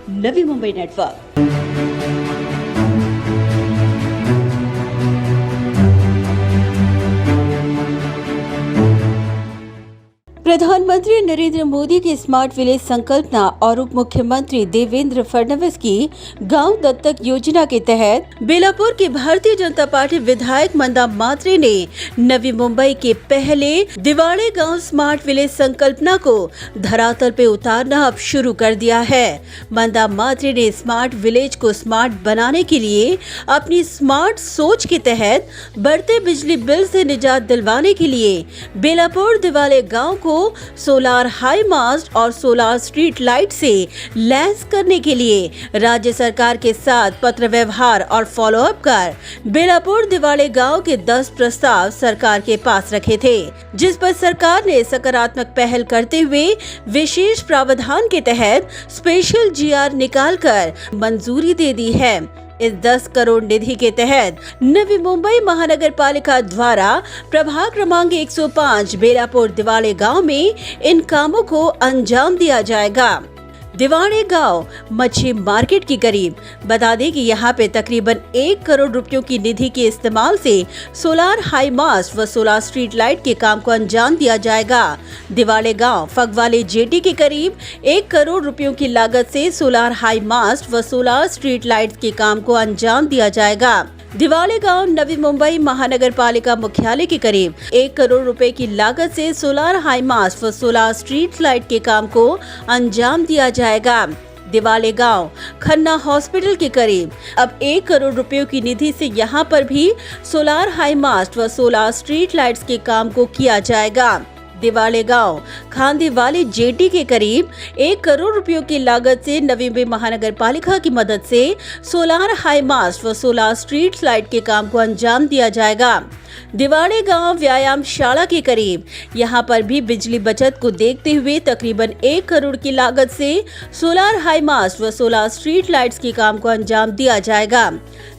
Navi Mumbai network. प्रधानमंत्री नरेंद्र मोदी की smart village संकल्पना और उप मुख्यमंत्री देवेंद्र फडणवीस की गांव दत्तक योजना के तहत बेलापुर के भारतीय जनता पार्टी विधायक मंदा मात्रे ने नवी मुंबई के पहले दिवाड़े गांव स्मार्ट विलेज संकल्पना को धरातल पे उतारना अब शुरू कर दिया है। मंदा मात्रे ने स्मार्ट विलेज को स्मार्ट बनाने के लिए अपनी स्मार्ट सोच के तहत बढ़ते बिजली बिल से निजात दिलवाने के लिए बेलापुर दिवाले गाँव को सोलार हाई मास्ट और सोलार स्ट्रीट लाइट से लैस करने के लिए राज्य सरकार के साथ पत्र व्यवहार और फॉलोअप कर बेलापुर दिवाले गांव के 10 प्रस्ताव सरकार के पास रखे थे, जिस पर सरकार ने सकारात्मक पहल करते हुए विशेष प्रावधान के तहत स्पेशल जीआर निकालकर मंजूरी दे दी है। इस 10 करोड़ निधि के तहत नवी मुंबई महानगर पालिका द्वारा प्रभाग क्रमांक 105 बेलापुर दिवाले गांव में इन कामों को अंजाम दिया जाएगा। दिवाड़े गांव मच्छी मार्केट के करीब। बता दें कि यहाँ पे तकरीबन 1 करोड़ रुपयों की निधि के इस्तेमाल से सोलार हाई मास्ट व सोलार स्ट्रीट लाइट के काम को अंजाम दिया जाएगा। दिवाड़े गांव फगवाले जेटी के करीब 1 करोड़ रुपयों की लागत से सोलार हाई मास्ट व सोलार स्ट्रीट लाइट के काम को अंजाम दिया जाएगा। दिवाले गांव नवी मुंबई महानगर पालिका मुख्यालय के करीब 1 करोड़ रुपए की लागत से सोलार हाई मास्ट व सोलार स्ट्रीट लाइट के काम को अंजाम दिया जाएगा। दिवाले गांव खन्ना हॉस्पिटल के करीब अब 1 करोड़ रुपयों की निधि से यहां पर भी सोलार हाई मास्ट व सोलार स्ट्रीट लाइट्स के काम को किया जाएगा। दिवाले गांव खांदेवाली जेटी के करीब 1 करोड़ रुपयों की लागत से नवी मुंबई महानगर पालिका की मदद से सोलार हाई मास्ट व सोलार स्ट्रीट लाइट के काम को अंजाम दिया जाएगा। दिवाड़े गांव व्यायाम शाला के करीब यहां पर भी बिजली बचत को देखते हुए तकरीबन 1 करोड़ की लागत से सोलार हाई मास्ट व सोलार स्ट्रीट लाइट्स के काम को अंजाम दिया जाएगा।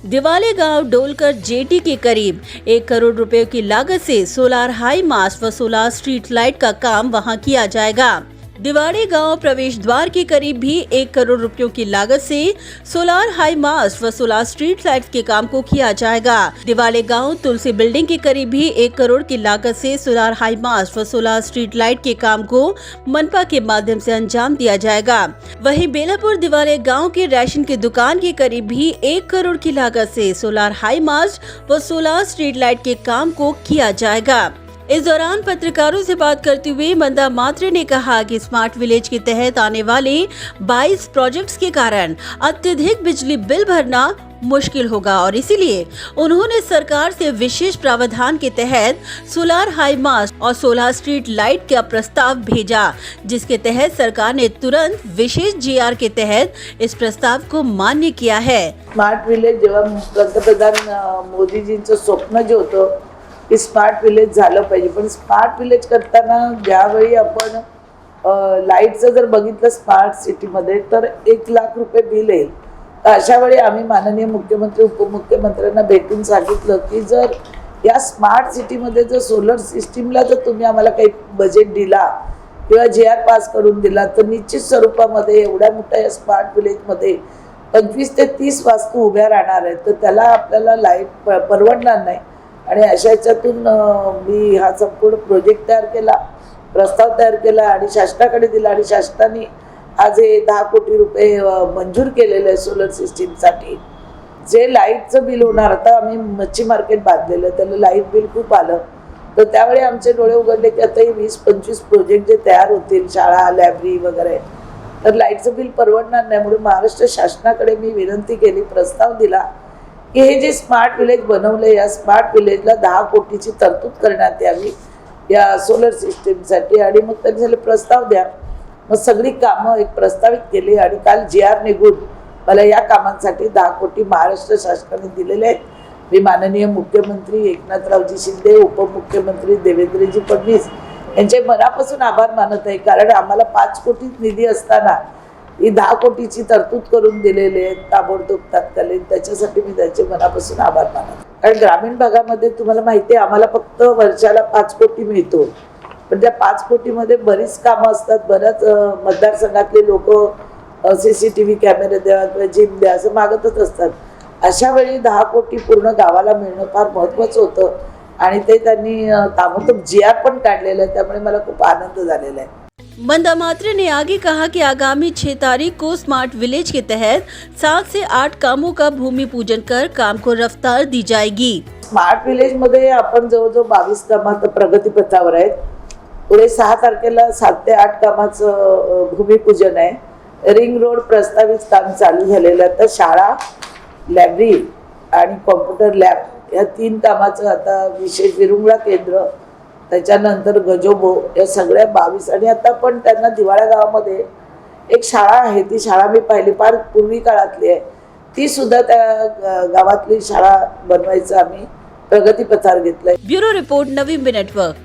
दिवाले गांव डोलकर जेटी के करीब 1 करोड़ रुपए की लागत से सोलार हाई मास्ट व सोलार स्ट्रीट लाइट का काम वहां किया जाएगा। दिवाड़े गांव प्रवेश द्वार के करीब भी 1 करोड़ रुपयों की लागत से सोलार हाई मास्ट व सोलार स्ट्रीट लाइट्स के काम को किया जाएगा। दिवाले गांव तुलसी बिल्डिंग के करीब भी 1 करोड़ की लागत से सोलार हाई मास्ट व सोलार स्ट्रीट लाइट के काम को मनपा के माध्यम से अंजाम दिया जाएगा। वहीं बेलापुर दिवाले गाँव के राशन की दुकान के करीब भी 1 करोड़ की लागत से सोलार हाई मास्ट व सोलार स्ट्रीट लाइट के काम को किया जाएगा। इस दौरान पत्रकारों से बात करते हुए मंदा मात्रे ने कहा कि स्मार्ट विलेज के तहत आने वाले 22 प्रोजेक्ट्स के कारण अत्यधिक बिजली बिल भरना मुश्किल होगा और इसीलिए उन्होंने सरकार से विशेष प्रावधान के तहत सोलार हाई मास्ट और सोलार स्ट्रीट लाइट का प्रस्ताव भेजा, जिसके तहत सरकार ने तुरंत विशेष जीआर के तहत इस प्रस्ताव को मान्य किया है। स्मार्ट विलेज जेव्हा पंतप्रधान मोदीजींचं स्वप्न जे होतं की स्मार्ट विलेज झालं पाहिजे, पण स्मार्ट विलेज करताना ज्यावेळी आपण लाईटचं जर बघितलं स्मार्ट सिटीमध्ये तर 1 लाख रुपये बिल येईल। तर अशा वेळी आम्ही माननीय मुख्यमंत्री उपमुख्यमंत्र्यांना भेटून सांगितलं की जर या स्मार्ट सिटीमध्ये जर सोलर सिस्टीमला जर तुम्ही आम्हाला काही बजेट दिला किंवा जीआर पास करून दिला तर निश्चित स्वरूपामध्ये एवढ्या मोठ्या या स्मार्ट विलेजमध्ये 25 ते 30 वास्तू उभ्या राहणार आहेत, तर त्याला आपल्याला लाईट परवडणार नाही। आणि अशा याच्यातून मी हा संपूर्ण प्रोजेक्ट तयार केला, प्रस्ताव तयार केला आणि शासनाकडे दिला आणि शासनाने आज 10 कोटी रुपये मंजूर केलेले आहे सोलर सिस्टीमसाठी। जे लाईटचं बिल होणार, आता आम्ही मच्छी मार्केट बांधलेलं त्याला लाईट बिल खूप आलं, तर त्यावेळी आमचे डोळे उघडले की आता 20-25 प्रोजेक्ट जे तयार होतील शाळा लायब्ररी वगैरे, तर लाईटचं बिल परवडणार नाही। म्हणून महाराष्ट्र शासनाकडे मी विनंती केली, प्रस्ताव दिला की हे जे स्मार्ट विलेज बनवले या स्मार्ट विलेजला 10 कोटीची तरतूद करण्यात यावी या सोलर सिस्टीमसाठी आणि मग त्याच्यासाठी प्रस्ताव द्या। मग सगळी कामं एक प्रस्तावित केली आणि काल जीआर निघून मला या कामांसाठी 10 कोटी महाराष्ट्र शासनाने दिलेले आहेत। मी माननीय मुख्यमंत्री एकनाथरावजी शिंदे, उपमुख्यमंत्री देवेंद्रजी फडणवीस यांचे मनापासून आभार मानत आहे, कारण आम्हाला 5 कोटी निधी असताना ही 10 कोटीची तरतूद करून दिलेली आहे ताबडतोब तात्कालीन, त्याच्यासाठी मी त्यांचे मनापासून आभार मानतो। कारण ग्रामीण भागामध्ये तुम्हाला माहिती आहे आम्हाला फक्त वर्षाला 5 कोटी मिळतो, पण त्या 5 कोटीमध्ये बरीच कामं असतात, बऱ्याच मतदारसंघातले लोक CCTV कॅमेरे द्या किंवा जिम द्या असं मागतच असतात. अशा वेळी 10 कोटी पूर्ण गावाला मिळणं फार महत्त्वाचं होतं आणि ते त्यांनी ताबडतोब GR पण काढलेलं आहे. त्यामुळे मला खूप आनंद झालेला आहे. मंदा मात्रे ने आगे कहा कि आगामी 6 तारीख को स्मार्ट विलेज के तहत 7 से 8 कामों का भूमि पूजन कर काम को रफ्तार दी जाएगी. स्मार्ट विलेज मध्ये आपण जवळजवळ 22 कामात प्रगतीपथावर आहेत. पुढे 6 तारखेला 7 ते 8 कामाचं भूमिपूजन आहे. रिंग रोड प्रस्तावित काम चालू झालेलं आहे. तर शाळा, लायब्ररी आणि कॉम्प्युटर लॅब या 3 कामाचं आता विशेष विरुंगळा केंद्र, त्याच्यानंतर गजोबो या सगळ्या 22 आणि आता पण त्यांना दिवाळा गावामध्ये एक शाळा आहे. ती शाळा मी पाहिली, फार पूर्वी काळातली आहे. ती सुद्धा त्या गावातली शाळा बनवायचं आम्ही प्रगतीपथावर घेतलंय. ब्युरो रिपोर्ट, नवी मिनिट वर्क.